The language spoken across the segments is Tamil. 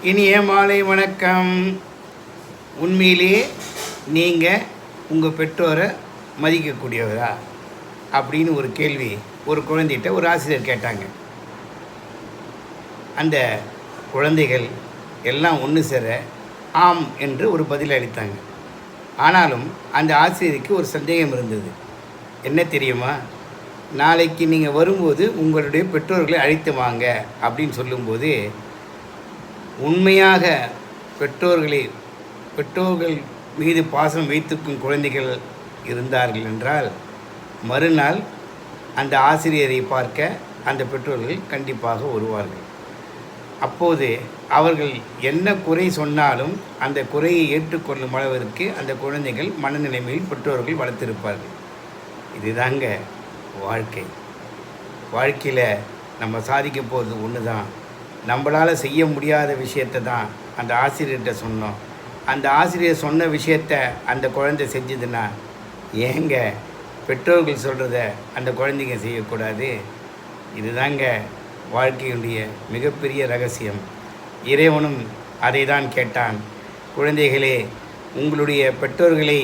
இனிய மாலை வணக்கம். உண்மையிலேயே நீங்கள் உங்கள் பெற்றோரை மதிக்கக்கூடியவரா அப்படின்னு ஒரு கேள்வி ஒரு குழந்தைகிட்ட ஒரு ஆசிரியர் கேட்டாங்க. அந்த குழந்தைகள் எல்லாம் ஒன்று சேர ஆம் என்று ஒரு பதில் அளித்தாங்க. ஆனாலும் அந்த ஆசிரியருக்கு ஒரு சந்தேகம் இருந்தது. என்ன தெரியுமா? நாளைக்கு நீங்கள் வரும்போது உங்களுடைய பெற்றோர்களை அழைத்து வாங்க அப்படின்னு சொல்லும்போது, உண்மையாக பெற்றோர்கள் மீது பாசம் வைத்திருக்கும் குழந்தைகள் இருந்தார்கள் என்றால், மறுநாள் அந்த ஆசிரியரை பார்க்க அந்த பெற்றோர்கள் கண்டிப்பாக வருவார்கள். அப்போது அவர்கள் என்ன குறை சொன்னாலும் அந்த குறையை ஏற்றுக்கொள்ளும் அளவிற்கு அந்த குழந்தைகள் மனநிலைமையில் பெற்றோர்கள் வளர்த்திருப்பார்கள். இதுதாங்க வாழ்க்கை. வாழ்க்கையில் நம்ம சாதிக்க போகிறது ஒன்று தான். நம்மளால் செய்ய முடியாத விஷயத்தை தான் அந்த ஆசிரியர்கிட்ட சொன்னோம். அந்த ஆசிரியர் சொன்ன விஷயத்த அந்த குழந்தை செஞ்சதுன்னா, ஏங்க பெற்றோர்கள் சொல்கிறத அந்த குழந்தைங்க செய்யக்கூடாது? இதுதாங்க வாழ்க்கையுடைய மிகப்பெரிய ரகசியம். இறைவனும் அதை தான் கேட்டான். குழந்தைகளே, உங்களுடைய பெற்றோர்களை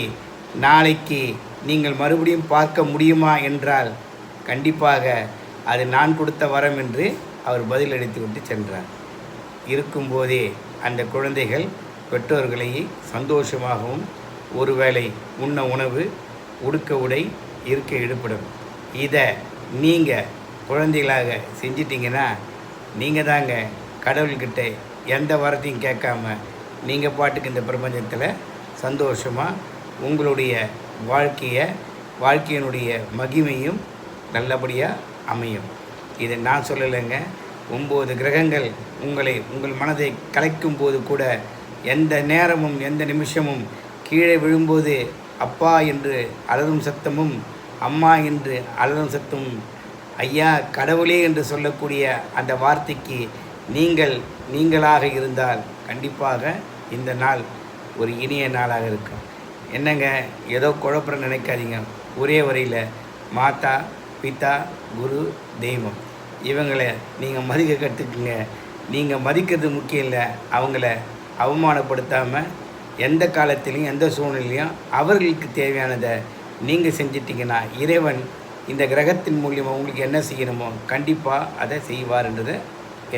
நாளைக்கு நீங்கள் மறுபடியும் பார்க்க முடியுமா என்றால், கண்டிப்பாக அது நான் கொடுத்த வரம் என்று அவர் பதிலளித்து விட்டு சென்றார். இருக்கும்போதே அந்த குழந்தைகள் பெற்றோர்களை சந்தோஷமாகவும், ஒருவேளை உண்ண உணவு, உடுக்க உடை, இருக்க இருப்பிடம், இதை நீங்கள் குழந்தைகளாக செஞ்சிட்டிங்கன்னா, நீங்கள் தாங்க கடவுள்கிட்ட எந்த வரத்தையும் கேட்காம நீங்கள் பாட்டுக்கு இந்த பிரபஞ்சத்தில் சந்தோஷமாக உங்களுடைய வாழ்க்கையினுடைய மகிமையும் நல்லபடியாக அமையும். இதை நான் சொல்லலைங்க. 9 கிரகங்கள் உங்கள் மனதை கலைக்கும் போது கூட, எந்த நேரமும் எந்த நிமிஷமும் கீழே விழும்போது அப்பா என்று அலறும் சத்தமும், அம்மா என்று அலறும் சத்தமும், ஐயா கடவுளே என்று சொல்லக்கூடிய அந்த வார்த்தைக்கு நீங்களாக இருந்தால் கண்டிப்பாக இந்த நாள் ஒரு இனிய நாளாக இருக்கும். என்னங்க ஏதோ குழப்பற நினைக்காதீங்க. ஒரே வரியில் மாதா, பிதா, குரு, தெய்வம், இவங்களை நீங்கள் மதிக்க கற்றுக்குங்க. நீங்கள் மதிக்கிறது முக்கியம் இல்லை. அவங்கள அவமானப்படுத்தாமல் எந்த காலத்திலையும் எந்த சூழ்நிலையும் அவர்களுக்கு தேவையானதை நீங்கள் செஞ்சிட்டிங்கன்னா, இறைவன் இந்த கிரகத்தின் மூலியமாக உங்களுக்கு என்ன செய்யணுமோ கண்டிப்பாக அதை செய்வார்ன்றது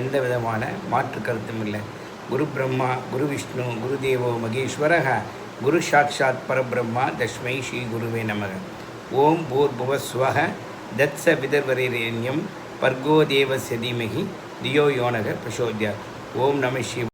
எந்த விதமான மாற்று கருத்தும் இல்லை. குரு பிரம்மா, குரு விஷ்ணு, குரு தேவோ மகேஸ்வரக, குரு சாட்சாத் பரபிரம்மா, தஸ்மை ஸ்ரீ குருவே நமக. ஓம் பூர்புவஸ்வஹ தத்ச விதர்வரேண்யம் பர்கோ தேவஸ்ய தீமஹி தியோ யோனக பிரசோத்யாத். ஓம் நம சிவாய.